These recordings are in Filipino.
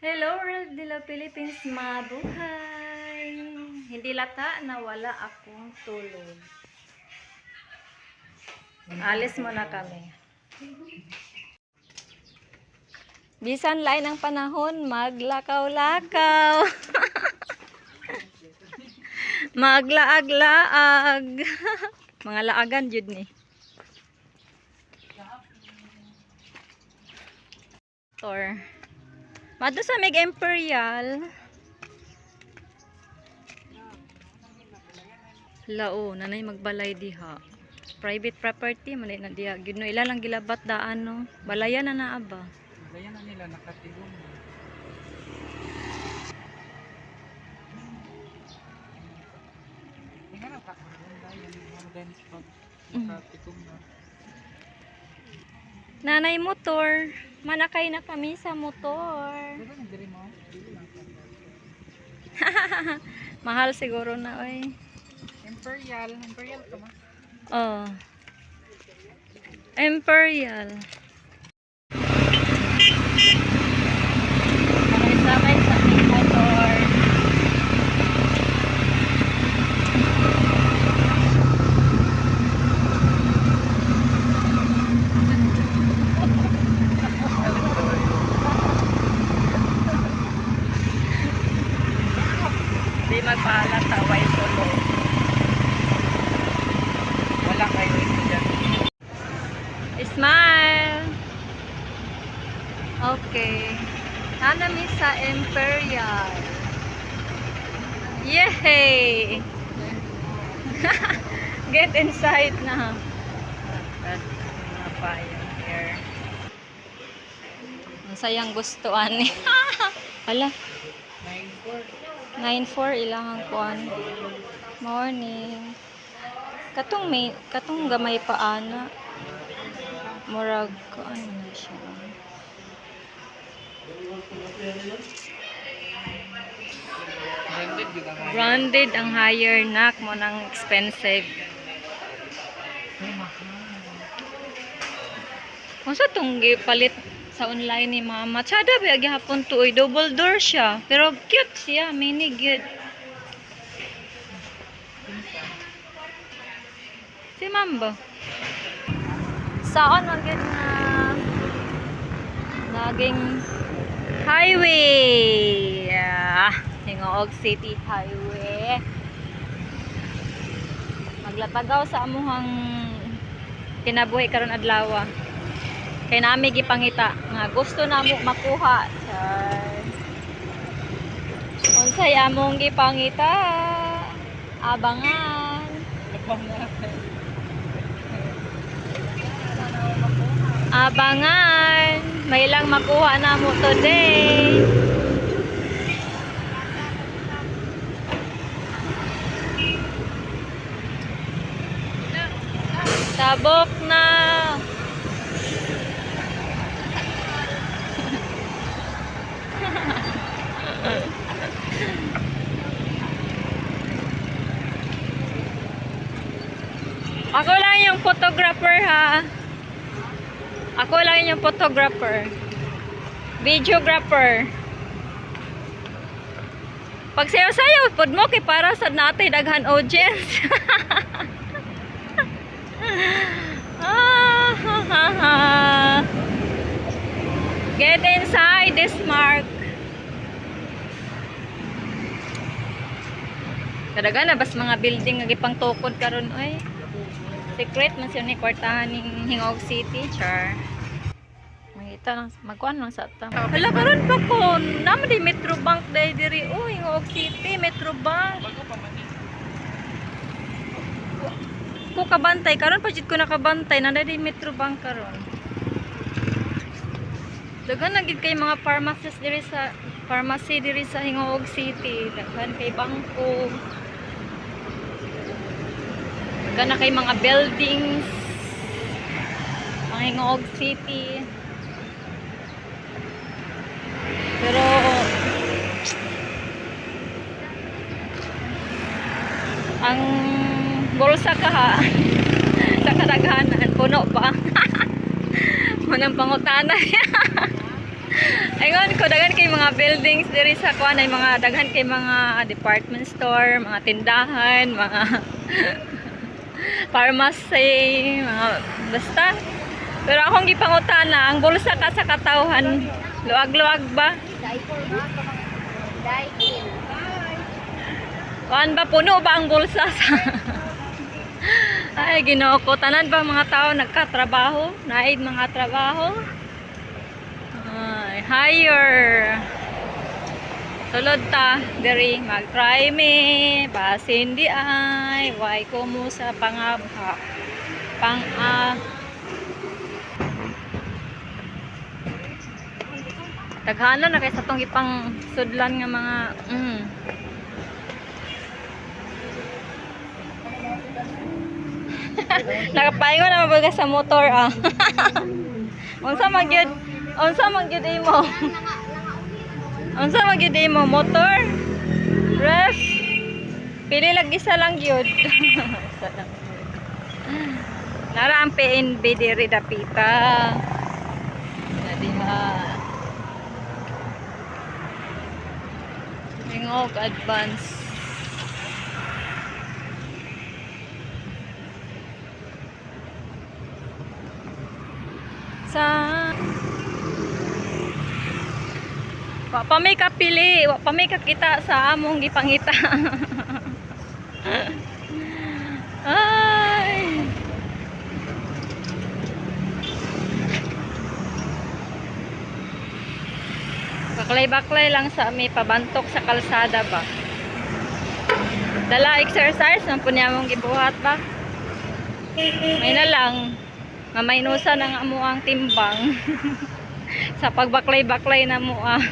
Hello world de la Philippines, mabuhay! Hindi lata na wala akong tulog. Alis muna kami. Bisan lain ang panahon, maglakaw-lakaw. Maglaag-laag. Mga laagan jud ni. Or Mado sa Meg Imperial. Lao, nanay magbalay diha. Private property, malay na diha. Gid no, ilalang gilabat daan no. Balayan na naa ba? Balayan na nila, nakatigong na. Tingnan na, nakatigong na. Nanay motor. Manakay na kami sa motor. Diba nagdiri mo? Mahal siguro na oy. Imperial ka ma? Oh. Imperial. Sabay sa aming motor. Di magpaalata, way solo. Wala kayo ito dyan. Smile! Okay. Nanami sa Imperial. Yay! Get inside na. That's here. Ang sayang gustuan ni. Hala. 9:04 ilang kuan. Morning. Katong gamay pa ana. Murag ano na siya. Branded ang higher nak mo nang expensive. Kung sa tong palit sa online ni mama, tsada ba gihapon to oy, double door siya. Pero cute siya, mini good. Si Mambo. Saan magin na naging highway. Hingoog City Highway. Maglatagaw sa amuhang kinabuhi karon adlaw. Kay nami gipangita nga gusto namo makuha. Unsay among gipangita? Abangan. Abangan. May lang makuha na mo today. Tabok na. Ako lang yung photographer ha. Ako lang yung photographer. Videographer. Pag sayo-sayo, pod mo kay para sa natin daghan audience. Get inside this mark. Kadagan na bas mga building nga gipang tukod karon oy. Secret man siya ni kwartahan ning Hingog City, char. Mangita lang, magkuhan lang sa atam. Hala, karon pa ko, naman di Metro Bank day diri. Oh, Hingog City, Metro Bank. Ko kabantay, karon pa jud ko nakabantay, nanda di Metro Bank karon. Dagan na gid kay mga pharmacies diri sa pharmacy diri sa Hingog City. Daghan kay bangko. Gana kay mga buildings ang Hingog City, pero ang bulsa ka sa kadaghanan puno pa. Munang pangutana. Ayun ko daghan kay mga buildings diri sa kuan ay mga daghan kay mga department store, mga tindahan, mga pharmacy, mga basta. Pero akong gipangutana, ang bulsa ka sa katawhan, luag-luag ba? Kuan ba puno ba ang bulsa sa Ay, Ginoo ko, tanan ba mga tao nagkatrabaho, naid mga trabaho? Ay, higher. Sulod ta, diri mag-try me, basin di ay, why ko mo sa pangabha, Taghana na kay sa tong ipang sudlan nga mga Nakapaingon na mabaga sa motor ah. Unsa magyud? Unsa magyud imo? Unsa magyud imo motor? Ref. Pili lang isa lang gyud. Nara ang PNB diri dapita. Nadiha. Mingog advance. Sa wa pa may kapili, wa pa may kakita sa among gipangita. Ay. Baklay-baklay lang sa may pabantok sa kalsada ba. Dala exercise man po niya mong gibuhat ba. May na lang mamaynusa ng amuang timbang sa pagbaklay-baklay na mo ah.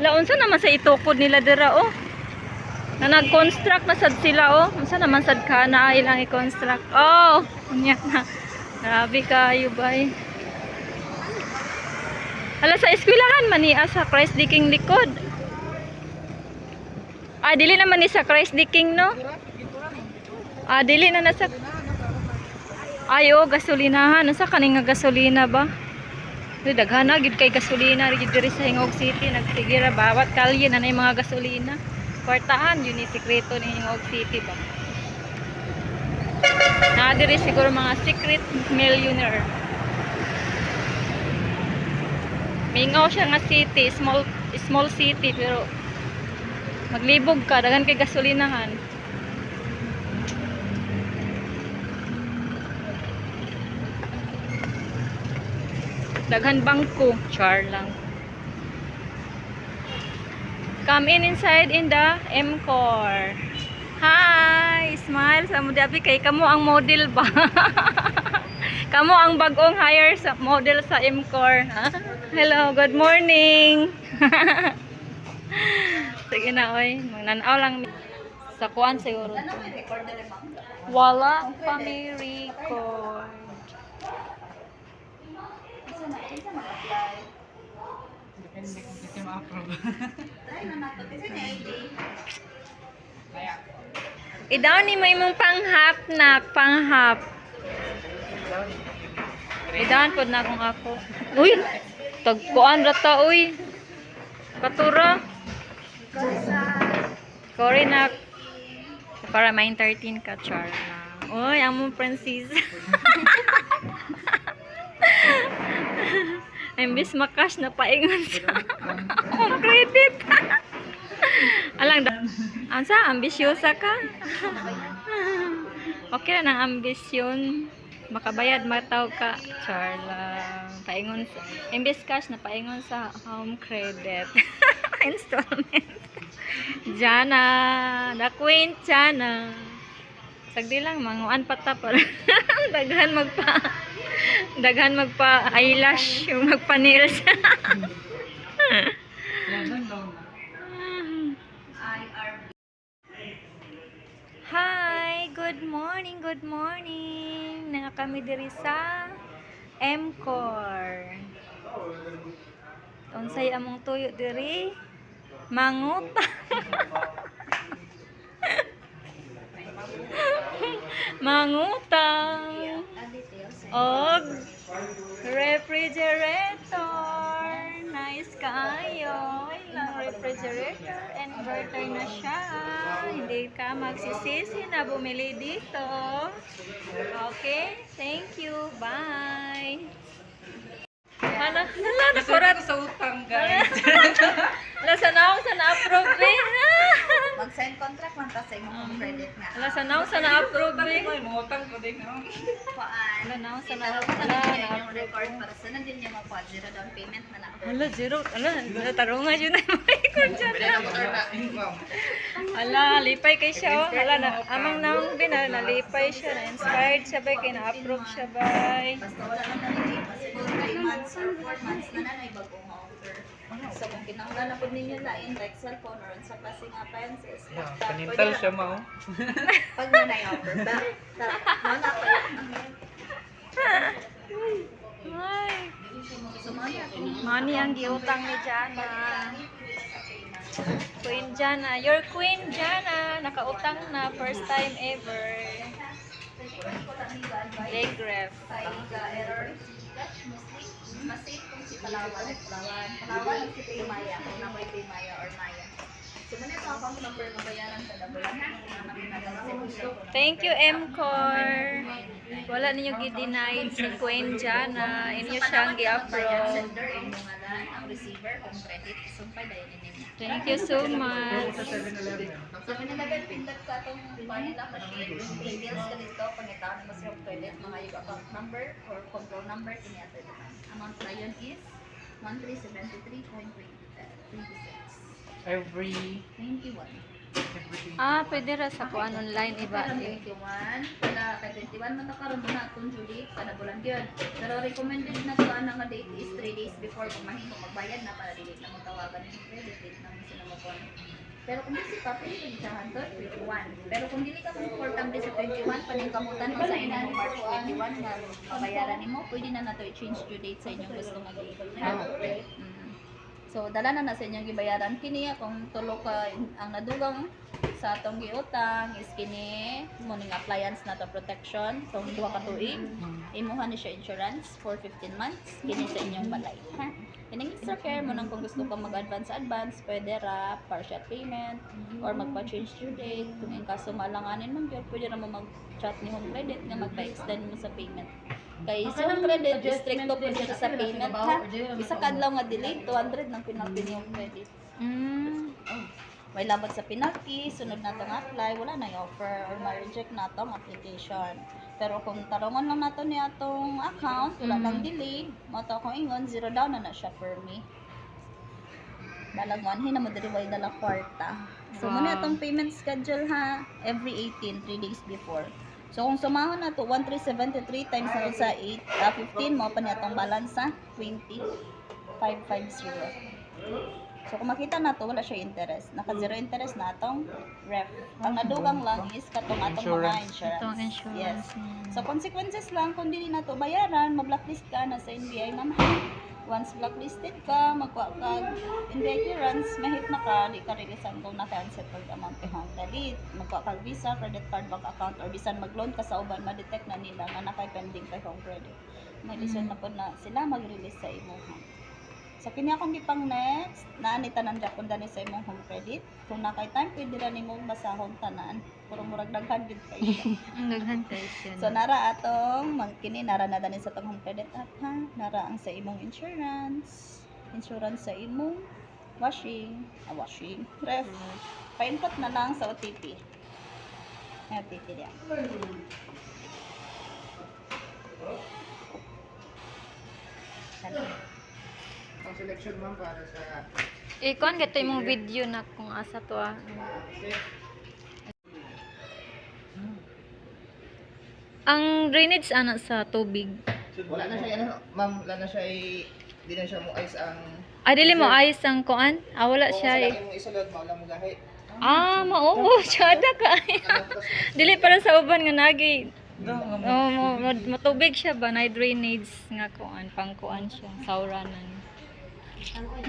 Launsa naman sa itukod nila dira oh. Na nag-construct na sad sila oh. Unsa naman sad ka na ilang i-construct. Oh, unya na. Grabe kayo bay. Hala sa eskwelahan man ni sa Christ the King likod. Ah, dili naman ni sa Christ the King no? Ah, dili na nasa Ayo, gasolinahan. Unsa kaning nga gasolina ba? Daghana gid kay gasolina gid diri sa Hingog City. Nagsigira bawat kalye na nay mga gasolina. Kwartaan yun ni sikreto ni Hingog City ba. Na diri siguro mga secret millionaire. Mingaw siya nga city, small city pero maglibog ka daghan kay gasolinahan. Daghan bangko, char lang. Come inside in the MCOR. Hi, smile sa mo dabi kay kamo ang model ba? Kamo ang bagong hire sa model sa MCOR. Hello, good morning. Sige na oy, magnanaw lang sa kuan siguro. Wala pa may record. Depende kung kasi ma-approve. I-down ni mo imong panghap na panghap. I-down pod na akong ako. Uy, tagkuan ra ta uy. Katura. Sorry na. Para main 13 ka char na. Uy, among princess. Imbis makash na paingon sa akong credit. Alang ansa ambisyosa ka? Okay na ang ambisyon. Makabayad mataw ka. Char lang. Paingon sa imbis cash na paingon sa home credit. Installment. Jana, the queen Jana. Sagdi lang manguan pata para daghan magpa eyelash yung magpa nails. Hi, good morning, good morning. Na kami diri sa MCOR. Unsay among tuyo diri? Manguta. mangutang og refrigerator. Nice kayo. Ilang refrigerator. Inverter na siya. Hindi ka magsisisi na bumili dito. Okay? Thank you. Bye. Hala, nakurat. Sa utang, guys. Nasa na-approve eh. Mag-sign contract man ta sa imong credit nga. Nasa na-approve eh. May utang ko din, no? Kuan. Wala na, Pero wala kung na. yung record para sa din niya makuha zero down payment na na. Hala, zero. Hala, tarungan yun na yung record dyan. Ma'am. Hala, lipay kay siya. Oh. Hala, amang namang binal, nalipay siya. Na-inspired siya ba? Kina-approve siya ba? Basta wala na nalilip. Siguro 3 months or 4 months na na bagong offer. So kung kinanglan na po ninyo lain like cellphone or sa klaseng appliances. Panintal siya, ma'am. Pag na na-offer ba? Wala pa yun. Ay, Sumaya. money ang giutang ni Jana. Queen Jana. Your Queen Jana. Nakautang na. First time ever. Leg ref. Error. Masip kung si Palawan. Palawan si Timaya. Kung na may Timaya or Maya. So, muna ito account number na bayaran sa dabulan ha. Thank you, M-Core. Wala ninyo gi-denied si Queen Jana. Inyo siyang gi-approve. Sender, yung ngalan, ang receiver, kung credit, sumpay dahil ninin. Thank you so much. So, pinalagal, pindot ka itong Manila machine. Details ka dito, pangitaan mo sa credit, mga yung account number or control number, kiniyata dito. Amount na yun is 1373.26. Every 21. Ah, pwede ra sa kuan online iba. Para 21, para kay 21 man ta karon na atong due date kada bulan gyud. Pero recommended na to ana nga date is 3 days before kung mahimo magbayad na para dili na mo tawagan yung credit date na mo sila mo kon. Pero kung di ka pwede ka gisahan to 21. Pero kung dili ka comfortable sa 21 paningkamutan mo sa inyo March 21 nga mabayaran nimo, pwede na nato i-change due date sa inyong gusto nga date. So dala na sa inyong gibayaran kini kung tulo ka ang nadugang sa atong giutang is kini morning appliance na to protection tong 2 ka tuig imuha ni siya insurance for 15 months kini sa inyong balay ha. Kining extra care mo nang kung gusto ka mag-advance pwede ra partial payment or magpa-change due date kung in kaso malanganin man gyud pwede ra mo mag-chat ni home credit nga magpa-extend mo sa payment. Kay sa home credit, stricto po siya sa payment ha. Isa kadlaw nga delay, 200 ng penalty ni home credit. May labad sa penalty, sunod na itong apply, wala na yung offer or ma-reject na itong application. Pero kung tarungan lang nato niya itong account, wala nang delay, mato kong ingon, zero down na siya per me. Dalagwan, hina mo diri dala kwarta. So, muna itong payment schedule ha, every 18, 3 days before. So kung sumahon na to 1373 times na sa 15 mo pa niya tong balance sa 20,550. So kung makita na to wala siya interest. Naka zero interest na atong ref. Ang nadugang lang is katong atong mga insurance. Itong insurance. Yes. So consequences lang kung dili na to bayaran, ma-blacklist ka na sa NBI ma'am. Once blacklisted ka, magkuha ka NBI clearance, mahit na ka, di ka releasean kung naka-unsettled amount behind delete. Magkuha ka visa, credit card, bank account, or bisan mag-loan ka sa uban, ma-detect na nila nga naka-pending kay home credit. May listen na po na sila mag-release sa imo. So kini akong gipang next, naanita nang Japon dani sa imong home credit. Kung nakay time pwede ra nimo basahon tanan. Puro murag daghan gid kay siya. Ang daghan kay siya. So nara atong kini nara na dani sa tong home credit app ha. Nara ang sa imong insurance sa imong washing, ref. Pa-input na lang sa OTP. OTP diyan. ang selection, ma'am, para sa Ikon gato imong video na kung asa to ah. Ang drainage ana sa tubig. wala na siya, ano, ma'am, wala na siya, di na siya mo ayos ang Ay dili mo ayos ang kuan? Ah wala siya eh. mo isulod, mawala mo gahi. Ah, mao tsada ka. Dili para sa uban nga nagi. Matubig siya ba na drainage nga kuan, pang kuan siya, sauranan.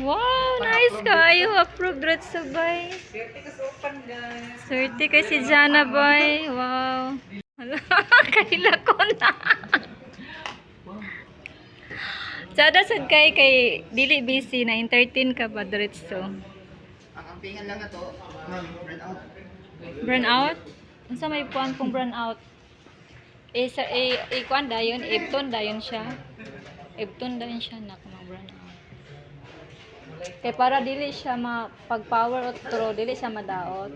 Wow, nice kayo. Approved red sabay. Swerte ka sa upan, guys. Swerte kay si Jana boy. Wow. Hala, kaila ko na. Sada sad kay dili busy na entertain ka ba diretso. Ang ampingan lang na to, ma'am, run out. Burn out? Unsa may puan kung burn out? Kuan dayon, Ipton dayon siya. Ipton dayon siya na kung burn out. Kay para dili siya pag power through, dili siya madaot.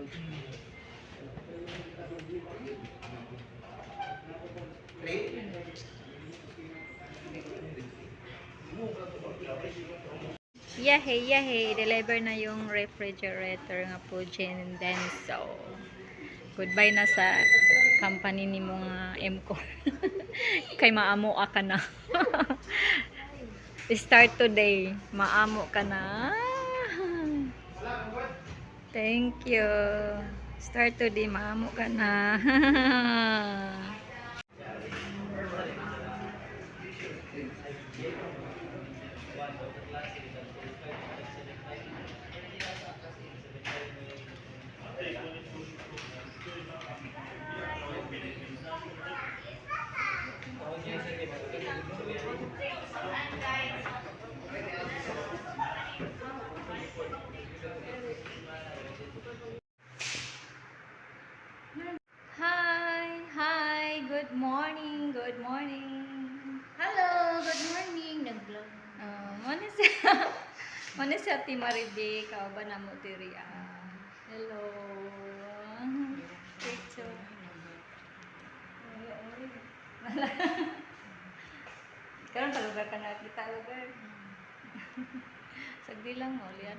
Yahe, deliver na yung refrigerator nga po Denso. Goodbye na sa company ni mga MCO. Kay maamo ka na. Start today, maamo ka na. Thank you. Start today, maamo ka na. Hi, good morning, good morning. Hello, good morning. Nag-vlog. Mano si Ate Maribe, kauban na mo diri. Hello. Picture. Karon pa lugar ka na kita lugar. Sagdi lang mo, lian.